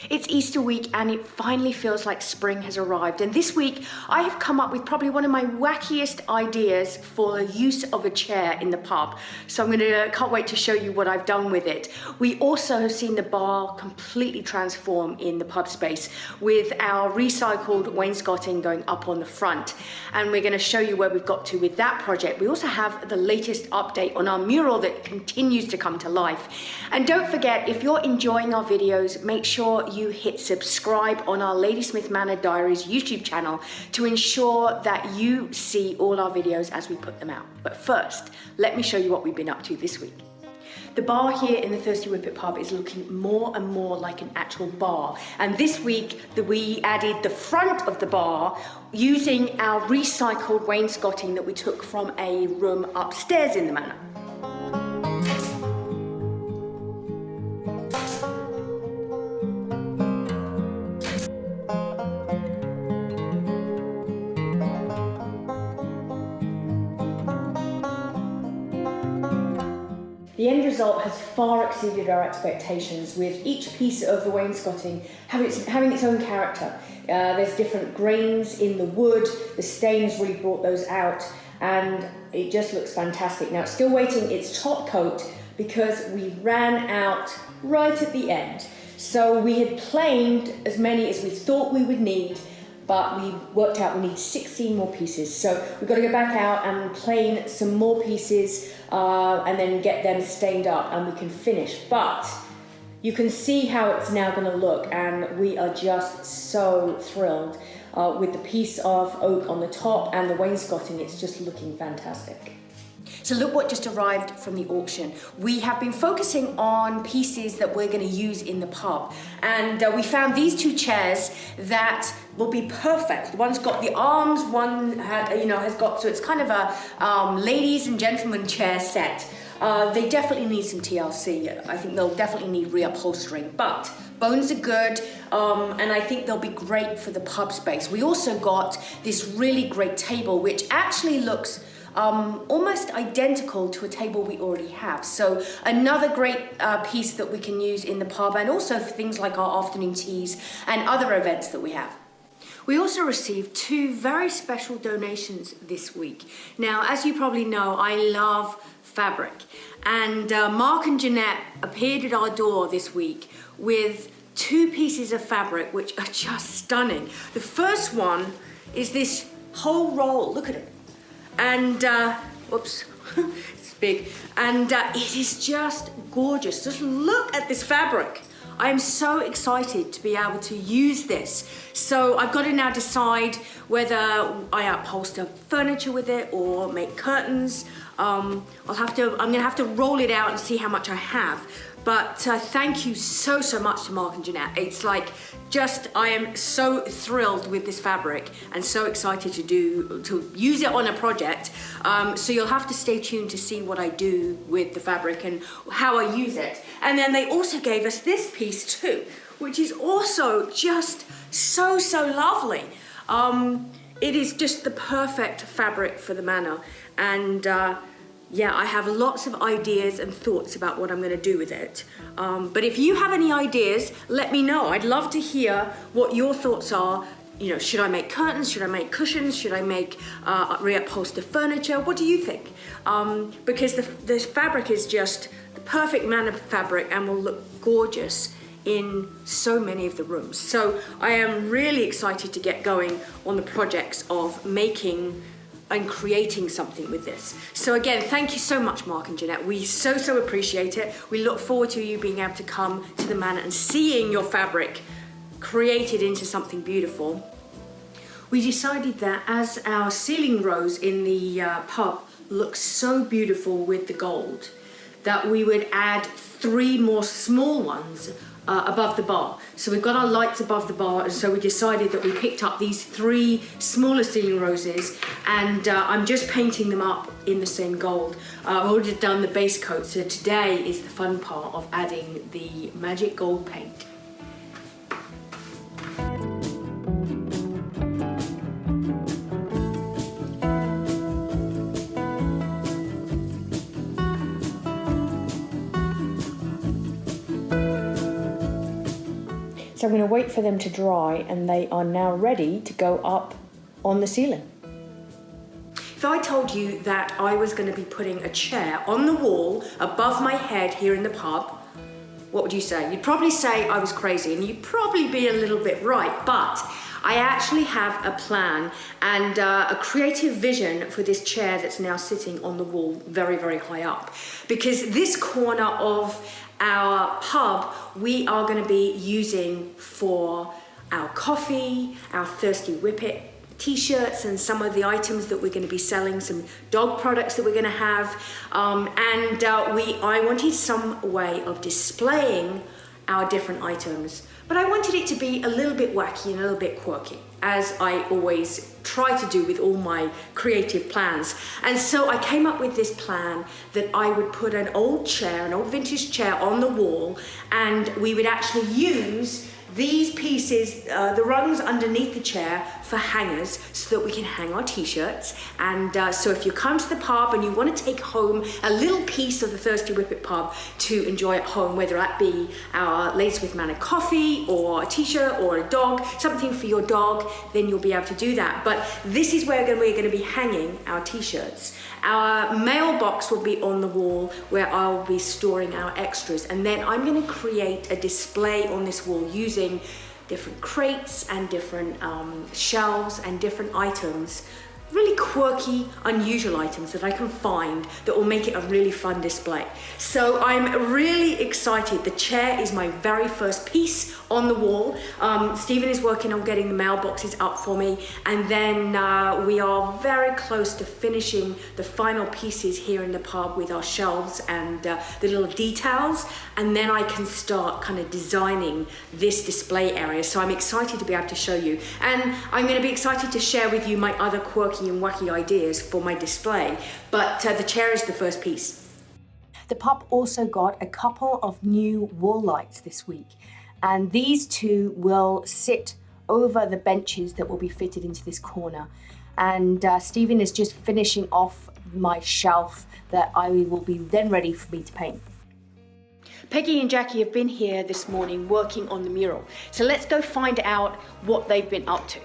It's Easter week and it finally feels like spring has arrived. And this week I have come up with probably one of my wackiest ideas for the use of a chair in the pub. So can't wait to show you what I've done with it. We also have seen the bar completely transform in the pub space with our recycled wainscoting going up on the front. And we're going to show you where we've got to with that project. We also have the latest update on our mural that continues to come to life. And don't forget, if you're enjoying our videos, make sure you hit subscribe on our Ladysmith Manor Diaries YouTube channel to ensure that you see all our videos as we put them out. But first, let me show you what we've been up to this week. The bar here in the Thirsty Whippet Pub is looking more and more like an actual bar. And this week we added the front of the bar using our recycled wainscoting that we took from a room upstairs in the manor. The end result has far exceeded our expectations, with each piece of the wainscoting having its own character. There's different grains in the wood, the stains really brought those out, and it just looks fantastic. Now it's still waiting its top coat because we ran out right at the end. So we had planed as many as we thought we would need, but we worked out we need 16 more pieces. So we've got to go back out and plane some more pieces and then get them stained up and we can finish. But you can see how it's now gonna look, and we are just so thrilled with the piece of oak on the top and the wainscoting. It's just looking fantastic. So look what just arrived from the auction. We have been focusing on pieces that we're going to use in the pub, and we found these two chairs that will be perfect. One's got the arms, one has got, so it's kind of a ladies and gentlemen chair set. They definitely need some TLC. I think they'll definitely need reupholstering, but bones are good, and I think they'll be great for the pub space. We also got this really great table, which actually looks almost identical to a table we already have. So another great piece that we can use in the pub, and also for things like our afternoon teas and other events that we have. We also received two very special donations this week. Now, as you probably know, I love fabric, and Mark and Jeanette appeared at our door this week with two pieces of fabric which are just stunning. The first one is this whole roll, look at it. And, whoops, it's big. And it is just gorgeous. Just look at this fabric. I am so excited to be able to use this. So I've got to now decide whether I upholster furniture with it or make curtains. I'm gonna have to roll it out and see how much I have. But thank you so much to Mark and Jeanette. It's like, I am so thrilled with this fabric and so excited to use it on a project. So you'll have to stay tuned to see what I do with the fabric and how I use it. And then they also gave us this piece too, which is also just so lovely. It is just the perfect fabric for the manor. And yeah, I have lots of ideas and thoughts about what I'm going to do with it. But if you have any ideas, let me know. I'd love to hear what your thoughts are. You know, should I make curtains? Should I make cushions? Should I make reupholster furniture? What do you think? Because this fabric is just the perfect manor fabric and will look gorgeous in so many of the rooms. So I am really excited to get going on the projects of making and creating something with this. So again, thank you so much, Mark and Jeanette. We so appreciate it. We look forward to you being able to come to the manor and seeing your fabric created into something beautiful. We decided that as our ceiling rose in the pub looks so beautiful with the gold, that we would add 3 more small ones above the bar. So we've got our lights above the bar, and so we decided that we picked up these 3 smaller ceiling roses, and I'm just painting them up in the same gold. I've already done the base coat, so today is the fun part of adding the magic gold paint. So I'm going to wait for them to dry, and they are now ready to go up on the ceiling. If I told you that I was going to be putting a chair on the wall above my head here in the pub, what would you say? You'd probably say I was crazy, and you'd probably be a little bit right, but I actually have a plan and a creative vision for this chair that's now sitting on the wall very, very high up. Because this corner of our pub, we are going to be using for our coffee, our Thirsty Whippet t-shirts, and some of the items that we're going to be selling, some dog products that we're going to have, I wanted some way of displaying our different items, but I wanted it to be a little bit wacky and a little bit quirky, as I always try to do with all my creative plans. And so I came up with this plan that I would put an old vintage chair on the wall, and we would actually use these pieces, the rungs underneath the chair, for hangers, so that we can hang our t-shirts. And so if you come to the pub and you want to take home a little piece of the Thirsty Whippet Pub to enjoy at home, whether that be our Ladies with Manor coffee or a t-shirt or a dog, something for your dog, then you'll be able to do that. But this is where we're going to be hanging our t-shirts. Our mailbox will be on the wall where I'll be storing our extras, and then I'm going to create a display on this wall using different crates and different shelves and different items, really quirky, unusual items that I can find that will make it a really fun display. So I'm really excited. The chair is my very first piece on the wall. Stephen is working on getting the mailboxes up for me, and then we are very close to finishing the final pieces here in the pub with our shelves and the little details, and then I can start kind of designing this display area. So I'm excited to be able to show you, and I'm going to be excited to share with you my other quirky and wacky ideas for my display, but the chair is the first piece. The pub also got a couple of new wall lights this week, and these two will sit over the benches that will be fitted into this corner. And Stephen is just finishing off my shelf that I will be then ready for me to paint. Peggy and Jackie have been here this morning working on the mural, so let's go find out what they've been up to.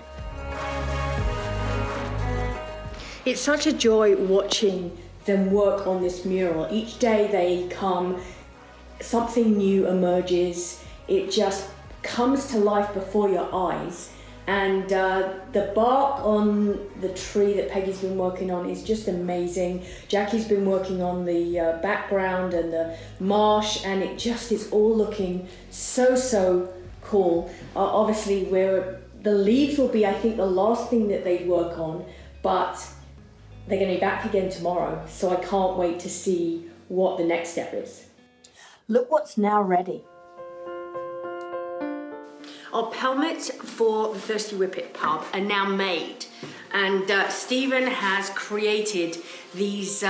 It's such a joy watching them work on this mural. Each day they come, something new emerges. It just comes to life before your eyes. And the bark on the tree that Peggy's been working on is just amazing. Jackie's been working on the background and the marsh, and it just is all looking so cool. Obviously, the leaves will be, I think, the last thing that they work on, but they're going to be back again tomorrow, so I can't wait to see what the next step is. Look what's now ready. Our pelmets for the Thirsty Whippet Pub are now made, and Stephen has created these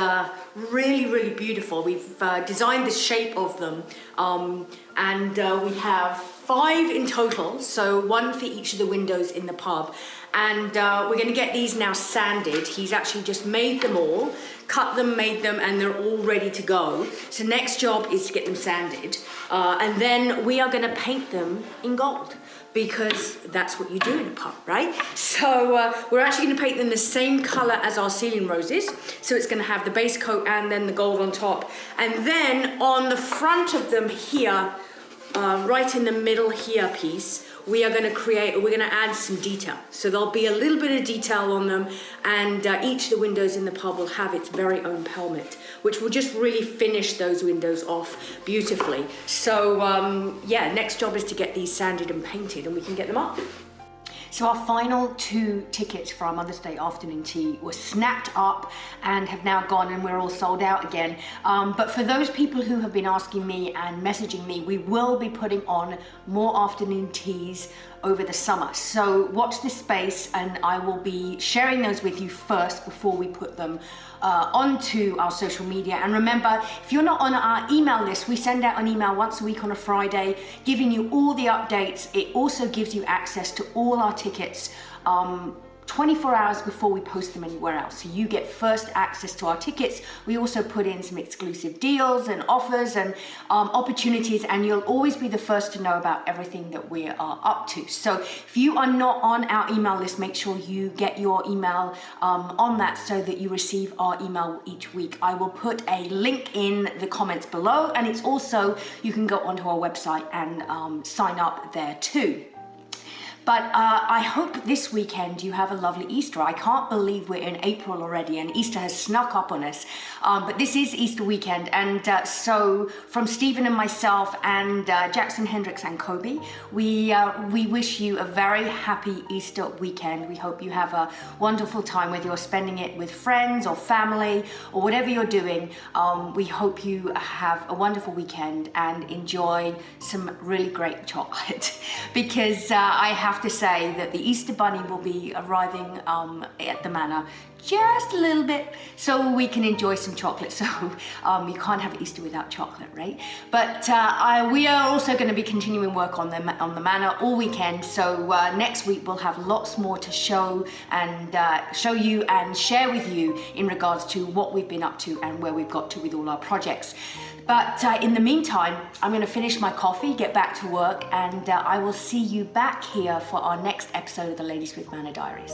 really beautiful. We've designed the shape of them, and we have 5 in total, so 1 for each of the windows in the pub. And we're going to get these now sanded. He's actually just made them all, cut them, made them, and they're all ready to go. So next job is to get them sanded, and then we are going to paint them in gold, because that's what you do in a pub, right? So we're actually going to paint them the same color as our ceiling roses. So it's going to have the base coat and then the gold on top. And then on the front of them here, right in the middle here piece, we're going to add some detail. So there'll be a little bit of detail on them, and each of the windows in the pub will have its very own pelmet, which will just really finish those windows off beautifully. So yeah, next job is to get these sanded and painted, and we can get them up. So our final 2 tickets for our Mother's Day afternoon tea were snapped up and have now gone, and we're all sold out again. But for those people who have been asking me and messaging me, we will be putting on more afternoon teas over the summer. So watch this space, and I will be sharing those with you first before we put them onto our social media. And remember, if you're not on our email list, we send out an email once a week on a Friday giving you all the updates. It also gives you access to all our tickets 24 hours before we post them anywhere else. So you get first access to our tickets. We also put in some exclusive deals and offers and opportunities, and you'll always be the first to know about everything that we are up to. So if you are not on our email list, make sure you get your email on that so that you receive our email each week. I will put a link in the comments below, and it's also, you can go onto our website and sign up there too. But I hope this weekend you have a lovely Easter. I can't believe we're in April already and Easter has snuck up on us. But this is Easter weekend, and so from Stephen and myself and Jackson Hendricks and Kobe, we wish you a very happy Easter weekend. We hope you have a wonderful time, whether you're spending it with friends or family or whatever you're doing. We hope you have a wonderful weekend and enjoy some really great chocolate because I have to say that the Easter Bunny will be arriving at the Manor just a little bit so we can enjoy some chocolate. So you can't have Easter without chocolate, right? But we are also going to be continuing work on the Manor all weekend. So next week we'll have lots more to show you and share with you in regards to what we've been up to and where we've got to with all our projects. But in the meantime, I'm going to finish my coffee, get back to work, and I will see you back here for our next episode of the Ladies with Manor Diaries.